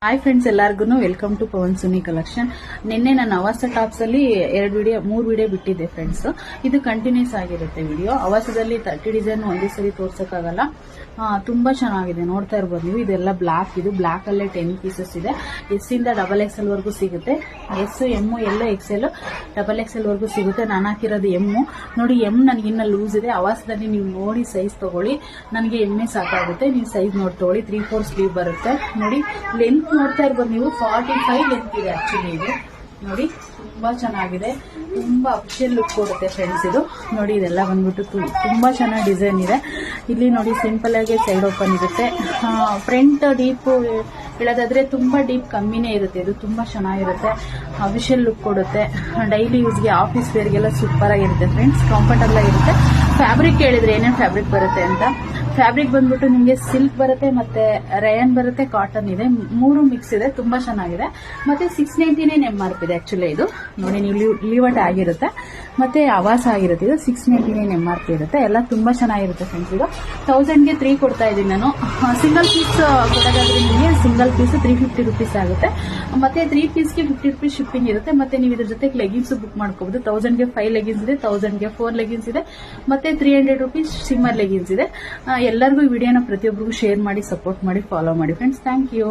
Hi friends, ಎಲ್ಲರಿಗೂ welcome to Pavan Suni collection. ನಿನ್ನೆ ನಾನು ಅವಾಸ ಟಾಪ್ಸ್ ಅಲ್ಲಿ 3 ವಿಡಿಯೋ ಬಿಟ್ಟಿದ್ದೆ ಫ್ರೆಂಡ್ಸ್. ಇದು ಕಂಟಿನ್ಯೂಸ್ ಆಗಿರುತ್ತೆ ವಿಡಿಯೋ. ಅವಾಸದಲ್ಲಿ 30 ಡಿಸೈನ್ ಒಂದೇ ಸರಿ ತೋರ್ಸಕ್ಕಾಗಲ್ಲ. ತುಂಬಾ ಚೆನ್ನಾಗಿದೆ, ನೋಡ್ತಾ ಇರ್ಬೋದು ನೀವು. ಇದೆಲ್ಲ ಬ್ಲಾಕ್, ಇದು ಬ್ಲಾಕ್ ಅಲ್ಲೇ 10 ಪೀಸಸ್ ಇದೆ. ಎಸ್ ಇಂದ XXL ವರೆಗೂ ಸಿಗುತ್ತೆ. ಎಸ್, ಎಮ್, ಎಲ್ಲ XL, XXL ವರೆಗೂ ಸಿಗುತ್ತೆ. ನಾನು ಹಾಕಿರೋದು ಎಮ್. ನೋಡಿ, ಎಮ್ ನನಗಿನ್ನ ಲೂಸ್ ಇದೆ. ಅವಾಸದಲ್ಲಿ ನೀವು ನೋಡಿ ಸೈಜ್ ತಗೊಳ್ಳಿ. ನನಗೆ ಎಮ್ಮೆ ಸಾಕಾಗುತ್ತೆ. ನೀವು ಸೈಜ್ ನೋಡಿ ತಗೊಳ್ಳಿ. 3/4 ಸ್ಲೀವ್ ಬರುತ್ತೆ. ನೋಡಿ, ಲೆಂತ್ ನೋಡ್ತಾ ಇರ್ಬೋದು ನೀವು. 45 ಲೆಂತ್ ಇದೆ ಆಕ್ಚುಲಿ. ಇದು ನೋಡಿ, ತುಂಬಾ ಚೆನ್ನಾಗಿದೆ. ತುಂಬಾ ಅಫಿಷಿಯಲ್ ಲುಕ್ ಕೊಡುತ್ತೆ ಫ್ರೆಂಡ್ಸ್. ಇದು ನೋಡಿ, ಇದೆಲ್ಲ ಬಂದ್ಬಿಟ್ಟು ತುಂಬಾ ಚೆನ್ನಾಗಿ ಡಿಸೈನ್ ಇದೆ. ಇಲ್ಲಿ ನೋಡಿ, ಸಿಂಪಲ್ ಆಗಿ ಸೈಡ್ ಓಪನ್ ಇರುತ್ತೆ. ಫ್ರಂಟ್ ಡೀಪ್ ಹೇಳೋದಾದ್ರೆ ತುಂಬಾ ಡೀಪ್ ಕಮ್ಮಿನೇ ಇರುತ್ತೆ. ಇದು ತುಂಬಾ ಚೆನ್ನಾಗಿರುತ್ತೆ, ಅಫಿಷಿಯಲ್ ಲುಕ್ ಕೊಡುತ್ತೆ. ಡೈಲಿ ಯೂಸ್ಗೆ, ಆಫೀಸ್ ವೇರ್ಗೆಲ್ಲ ಸೂಪರ್ ಆಗಿರುತ್ತೆ ಫ್ರೆಂಡ್ಸ್. ಕಂಫರ್ಟಬಲ್ ಆಗಿರುತ್ತೆ. ಫ್ಯಾಬ್ರಿಕ್ ಹೇಳಿದ್ರೆ ಏನೇನು ಫ್ಯಾಬ್ರಿಕ್ ಬರುತ್ತೆ ಅಂತ. ಫ್ಯಾಬ್ರಿಕ್ ಬಂದ್ಬಿಟ್ಟು ನಿಮಗೆ ಸಿಲ್ಕ್ ಬರುತ್ತೆ, ಮತ್ತೆ ರಯಾನ್ ಬರುತ್ತೆ, ಕಾಟನ್ ಇದೆ, 3 ಮಿಕ್ಸ್ ಇದೆ. ತುಂಬಾ ಚೆನ್ನಾಗಿದೆ. ಮತ್ತೆ 699 MRP ಇದೆ ಆಕ್ಚುಲಿ. ಇದು ನೋಡಿ, ನೀವು ಲೀವಟ್ ಆಗಿರುತ್ತೆ, ಮತ್ತೆ ಅವಾಸ ಆಗಿರುತ್ತೆ. ಇದು 699 MRP ಇರುತ್ತೆ. ಎಲ್ಲ ತುಂಬಾ ಚೆನ್ನಾಗಿರುತ್ತೆ ಫ್ರೆಂಡ್ಸ್. ಇದು 1000ಗೆ 3 ಕೊಡ್ತಾ ಇದ್ದೀನಿ ನಾನು. ಸಿಂಗಲ್ ಪೀಸ್ ಕೊಡೋದಾದ್ರೆ ನಿಮಗೆ ಸಿಂಗಲ್ ಪೀಸ್ 350 ರುಪೀಸ್ ಆಗುತ್ತೆ. ಮತ್ತೆ 3 ಪೀಸ್ಗೆ 50 ರುಪೀಸ್ ಶಿಪ್ಪಿಂಗ್ ಇರುತ್ತೆ. ಮತ್ತೆ ನೀವು ಇದ್ರ ಜೊತೆ ಲೆಗಿನ್ಸ್ ಬುಕ್ ಮಾಡ್ಕೋಬಹುದು. 1000ಗೆ 5 ಲೆಗಿನ್ಸ್ ಇದೆ, 1000ಗೆ 4 ಲೆಗಿನ್ಸ್ ಇದೆ, ಮತ್ತೆ 300 ರುಪೀಸ್ ಸಿಮ್ಮರ್ ಲೆಗಿನ್ಸ್ ಇದೆ. ಎಲ್ಲರಿಗೂ ಈ ವಿಡಿಯೋನ ಪ್ರತಿಯೊಬ್ಬರಿಗೂ ಶೇರ್ ಮಾಡಿ, ಸಪೋರ್ಟ್ ಮಾಡಿ, ಫಾಲೋ ಮಾಡಿ ಫ್ರೆಂಡ್ಸ್. Thank you.